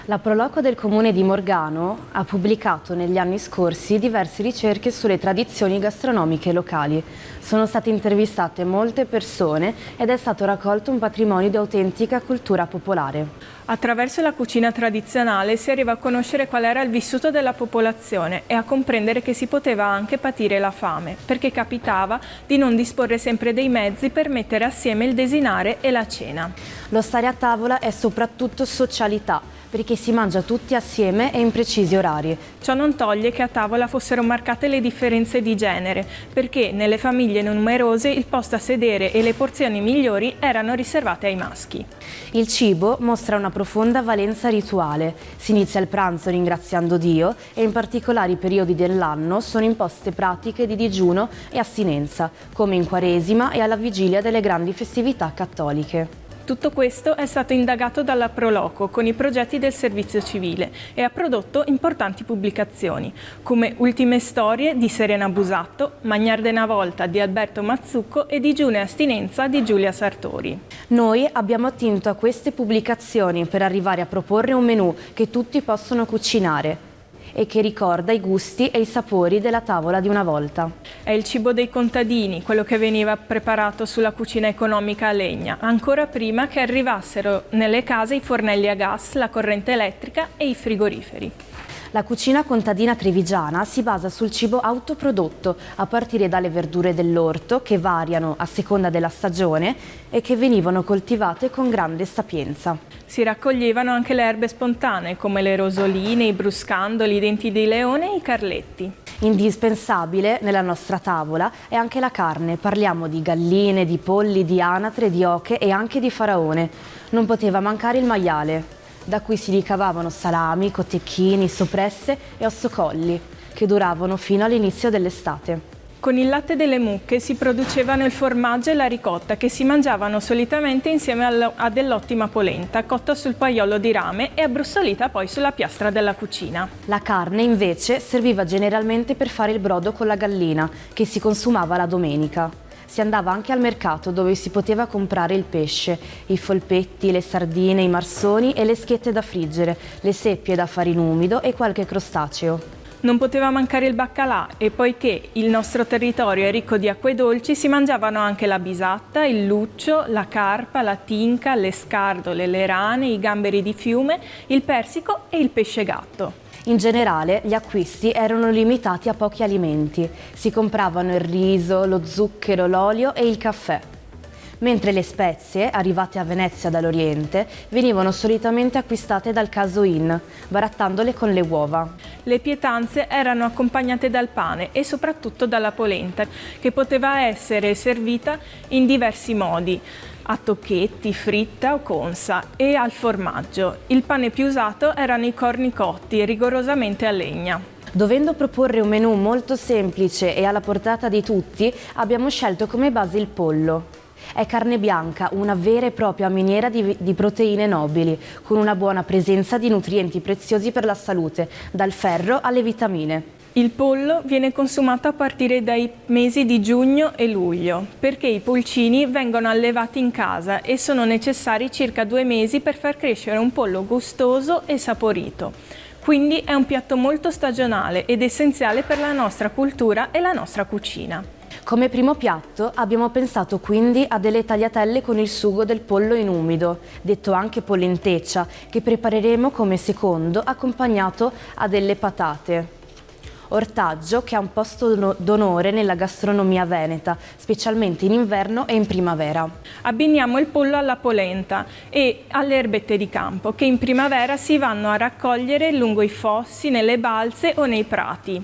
La Proloco del Comune di Morgano ha pubblicato negli anni scorsi diverse ricerche sulle tradizioni gastronomiche locali. Sono state intervistate molte persone ed è stato raccolto un patrimonio di autentica cultura popolare. Attraverso la cucina tradizionale si arriva a conoscere qual era il vissuto della popolazione e a comprendere che si poteva anche patire la fame, perché capitava di non disporre sempre dei mezzi per mettere assieme il desinare e la cena. Lo stare a tavola è soprattutto socialità, perché si mangia tutti assieme e in precisi orari. Ciò non toglie che a tavola fossero marcate le differenze di genere, perché nelle famiglie numerose il posto a sedere e le porzioni migliori erano riservate ai maschi. Il cibo mostra una profonda valenza rituale. Si inizia il pranzo ringraziando Dio e in particolari periodi dell'anno sono imposte pratiche di digiuno e astinenza, come in Quaresima e alla vigilia delle grandi festività cattoliche. Tutto questo è stato indagato dalla Proloco con i progetti del servizio civile e ha prodotto importanti pubblicazioni, come Ultime storie di Serena Busatto, Magnarde una volta di Alberto Mazzucco e Digiuno e astinenza di Giulia Sartori. Noi abbiamo attinto a queste pubblicazioni per arrivare a proporre un menù che tutti possono cucinare e che ricorda i gusti e i sapori della tavola di una volta. È il cibo dei contadini, quello che veniva preparato sulla cucina economica a legna, ancora prima che arrivassero nelle case i fornelli a gas, la corrente elettrica e i frigoriferi. La cucina contadina trevigiana si basa sul cibo autoprodotto, a partire dalle verdure dell'orto che variano a seconda della stagione e che venivano coltivate con grande sapienza. Si raccoglievano anche le erbe spontanee come le rosoline, i bruscandoli, i denti di leone e i carletti. Indispensabile nella nostra tavola è anche la carne. Parliamo di galline, di polli, di anatre, di oche e anche di faraone. Non poteva mancare il maiale, da cui si ricavavano salami, cotechini, soppresse e ossocolli, che duravano fino all'inizio dell'estate. Con il latte delle mucche si producevano il formaggio e la ricotta che si mangiavano solitamente insieme a dell'ottima polenta, cotta sul paiolo di rame e abbrustolita poi sulla piastra della cucina. La carne invece serviva generalmente per fare il brodo con la gallina, che si consumava la domenica. Si andava anche al mercato dove si poteva comprare il pesce, i folpetti, le sardine, i marsoni e le schiette da friggere, le seppie da farina umido e qualche crostaceo. Non poteva mancare il baccalà e poiché il nostro territorio è ricco di acque dolci si mangiavano anche la bisatta, il luccio, la carpa, la tinca, le scardole, le rane, i gamberi di fiume, il persico e il pesce gatto. In generale gli acquisti erano limitati a pochi alimenti, si compravano il riso, lo zucchero, l'olio e il caffè. Mentre le spezie, arrivate a Venezia dall'Oriente, venivano solitamente acquistate dal caso Inn, barattandole con le uova. Le pietanze erano accompagnate dal pane e soprattutto dalla polenta, che poteva essere servita in diversi modi, a tocchetti, fritta o consa, e al formaggio. Il pane più usato erano i corni cotti, rigorosamente a legna. Dovendo proporre un menù molto semplice e alla portata di tutti, abbiamo scelto come base il pollo. È carne bianca, una vera e propria miniera di proteine nobili, con una buona presenza di nutrienti preziosi per la salute, dal ferro alle vitamine. Il pollo viene consumato a partire dai mesi di giugno e luglio, perché i pulcini vengono allevati in casa e sono necessari circa 2 mesi per far crescere un pollo gustoso e saporito. Quindi è un piatto molto stagionale ed essenziale per la nostra cultura e la nostra cucina. Come primo piatto abbiamo pensato quindi a delle tagliatelle con il sugo del pollo in umido, detto anche polenteccia, che prepareremo come secondo accompagnato a delle patate. Ortaggio che ha un posto d'onore nella gastronomia veneta, specialmente in inverno e in primavera. Abbiniamo il pollo alla polenta e alle erbette di campo, che in primavera si vanno a raccogliere lungo i fossi, nelle balze o nei prati.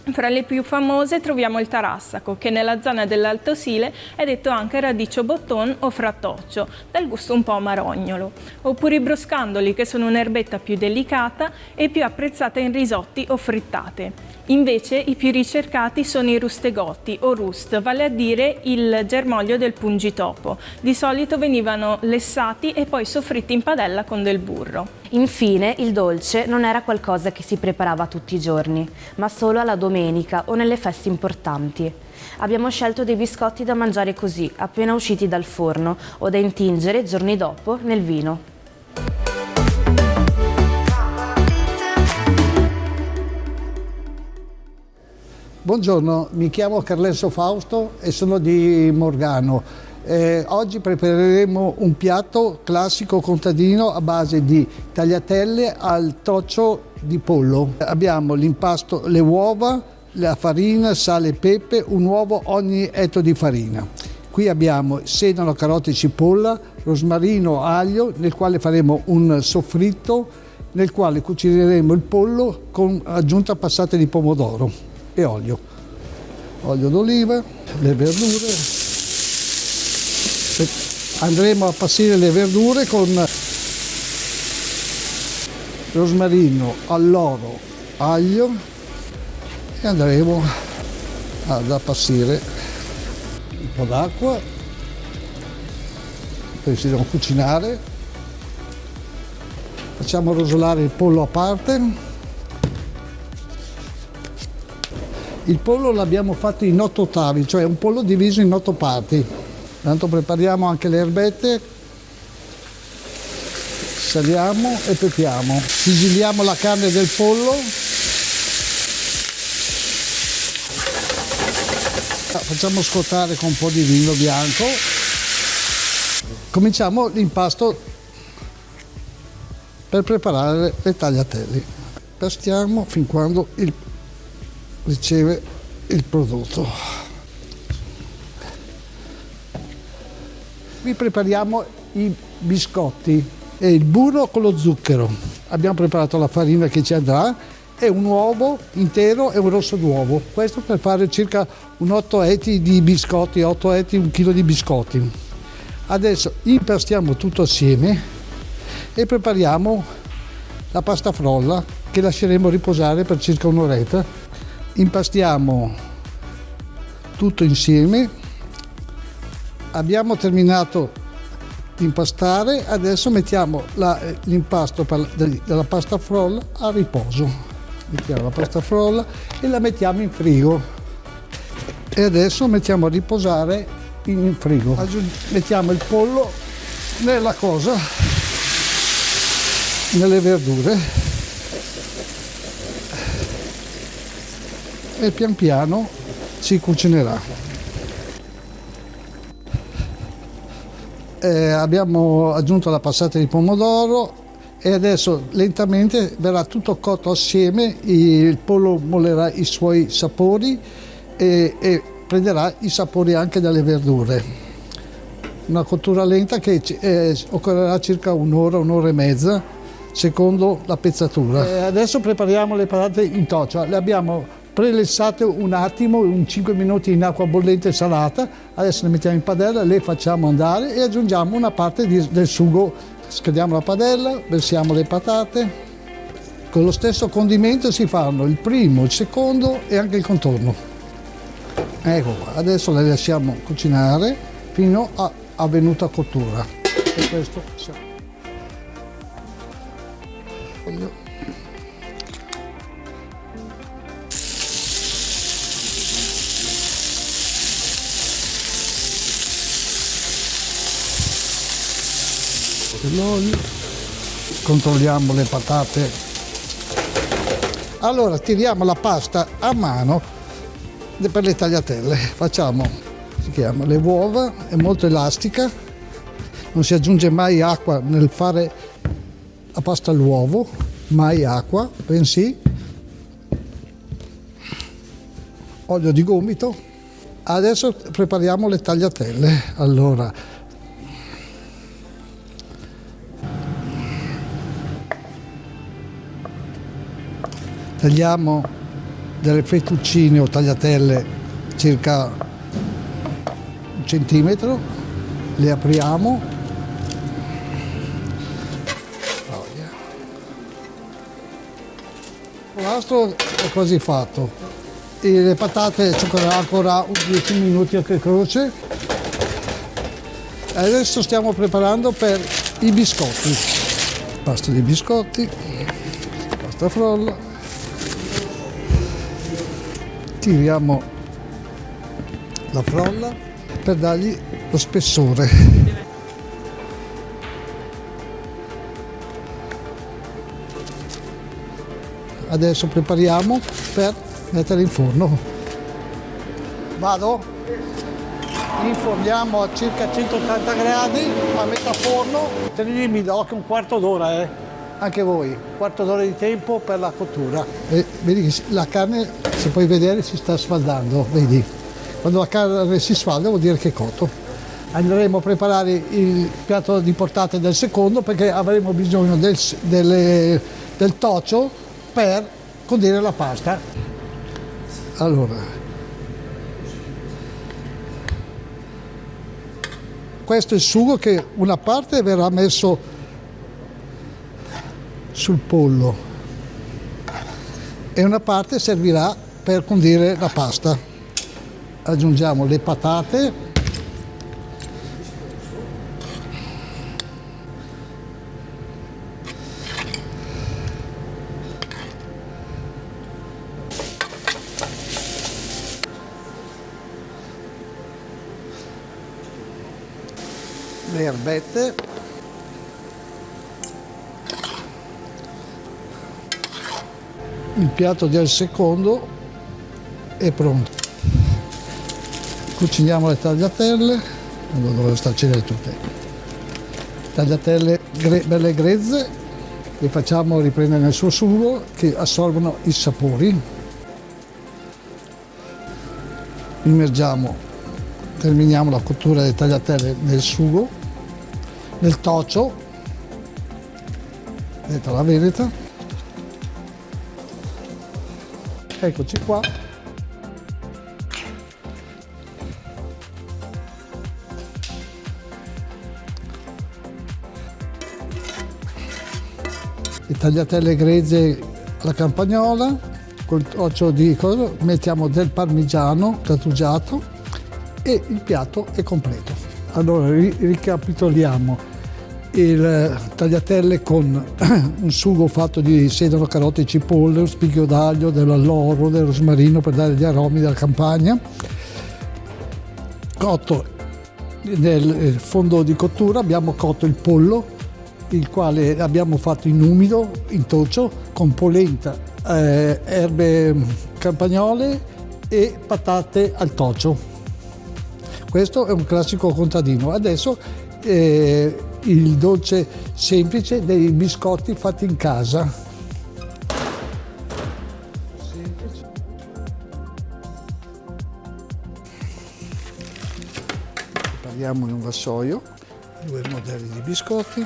Fra le più famose troviamo il tarassaco, che nella zona dell'Alto Sile è detto anche radicio botton o frattoccio, dal gusto un po' amarognolo, oppure i broscandoli, che sono un'erbetta più delicata e più apprezzata in risotti o frittate. Invece i più ricercati sono i rustegotti o rust, vale a dire il germoglio del pungitopo. Di solito venivano lessati e poi soffritti in padella con del burro. Infine, il dolce non era qualcosa che si preparava tutti i giorni, ma solo alla domenica o nelle feste importanti. Abbiamo scelto dei biscotti da mangiare così, appena usciti dal forno, o da intingere giorni dopo nel vino. Buongiorno, mi chiamo Carlesso Fausto e sono di Morgano. Oggi prepareremo un piatto classico contadino a base di tagliatelle al toccio di pollo. Abbiamo l'impasto, le uova, la farina, sale e pepe, un uovo ogni etto di farina. Qui abbiamo sedano, carote e cipolla, rosmarino, aglio, nel quale faremo un soffritto, nel quale cucineremo il pollo con aggiunta passate di pomodoro e olio d'oliva, le verdure. Andremo a passare le verdure con rosmarino, alloro, aglio e andremo ad appassire un po' d'acqua, poi si devono cucinare. Facciamo rosolare il pollo a parte. Il pollo l'abbiamo fatto in 8 ottavi, cioè un pollo diviso in 8 parti. Tanto prepariamo anche le erbette, saliamo e pepiamo. Sigilliamo la carne del pollo. Facciamo scottare con un po' di vino bianco. Cominciamo l'impasto per preparare le tagliatelle. Pastiamo fin quando riceve il prodotto. Qui prepariamo i biscotti e il burro con lo zucchero. Abbiamo preparato la farina che ci andrà e un uovo intero e un rosso d'uovo. Questo per fare circa un 8 etti di biscotti, 8 etti, 1 chilo di biscotti. Adesso impastiamo tutto assieme e prepariamo la pasta frolla che lasceremo riposare per circa un'oretta. Impastiamo tutto insieme. Abbiamo terminato di impastare, adesso mettiamo l'impasto della pasta frolla a riposo. Mettiamo la pasta frolla e la mettiamo in frigo. E adesso mettiamo a riposare in frigo. Mettiamo il pollo nella cosa, nelle verdure. E pian piano si cucinerà. Abbiamo aggiunto la passata di pomodoro e adesso lentamente verrà tutto cotto assieme, il pollo mollerà i suoi sapori e prenderà i sapori anche dalle verdure. Una cottura lenta che occorrerà circa un'ora, un'ora e mezza, secondo la pezzatura. Adesso prepariamo le patate in toccia. Le abbiamo prelessate un attimo, 5 minuti in acqua bollente salata. Adesso le mettiamo in padella, le facciamo andare e aggiungiamo una parte del sugo. Scaldiamo la padella, versiamo le patate. Con lo stesso condimento si fanno il primo, il secondo e anche il contorno. Ecco qua, adesso le lasciamo cucinare fino a venuta cottura. E questo l'olio, controlliamo le patate. Allora tiriamo la pasta a mano per le tagliatelle. Facciamo, si chiama, le uova, è molto elastica, non si aggiunge mai acqua nel fare la pasta all'uovo, mai acqua, bensì olio di gomito. Adesso prepariamo le tagliatelle. Allora tagliamo delle fettuccine o tagliatelle circa 1 centimetro, le apriamo, l'astro è quasi fatto, e le patate ci occorrerà ancora 10 minuti a che croce. Adesso stiamo preparando per i biscotti, pasta di biscotti, pasta frolla. Tiriamo la frolla per dargli lo spessore. Adesso prepariamo per mettere in forno. Vado? Inforniamo a circa 180 gradi a metà forno. Tenetemi d'occhio un quarto d'ora, anche voi, un quarto d'ora di tempo per la cottura. E vedi che la carne, se puoi vedere, si sta sfaldando, vedi? Quando la carne si sfalda vuol dire che è cotto. Andremo a preparare il piatto di portate del secondo perché avremo bisogno del tocio per condire la pasta. Allora, questo è il sugo che una parte verrà messo sul pollo e una parte servirà per condire la pasta. Aggiungiamo le patate, le erbette, il piatto del secondo è pronto. Cuciniamo le tagliatelle, non dovevo starcene tutte. Tagliatelle belle grezze, le facciamo riprendere nel suo sugo che assorbono i sapori. Immergiamo, terminiamo la cottura delle tagliatelle nel sugo, nel tocio, detta la veneta. Eccoci qua. Le tagliatelle grezze alla campagnola, col tocio di cosa, mettiamo del parmigiano grattugiato e il piatto è completo. Allora ricapitoliamo: il tagliatelle con un sugo fatto di sedano, carote e cipolle, un spicchio d'aglio, dell'alloro, del rosmarino per dare gli aromi della campagna, cotto nel fondo di cottura. Abbiamo cotto il pollo, il quale abbiamo fatto in umido, in tocio, con polenta, erbe campagnole e patate al tocio. Questo è un classico contadino. Adesso il dolce semplice dei biscotti fatti in casa. Semplice. Prepariamo in un vassoio 2 modelli di biscotti.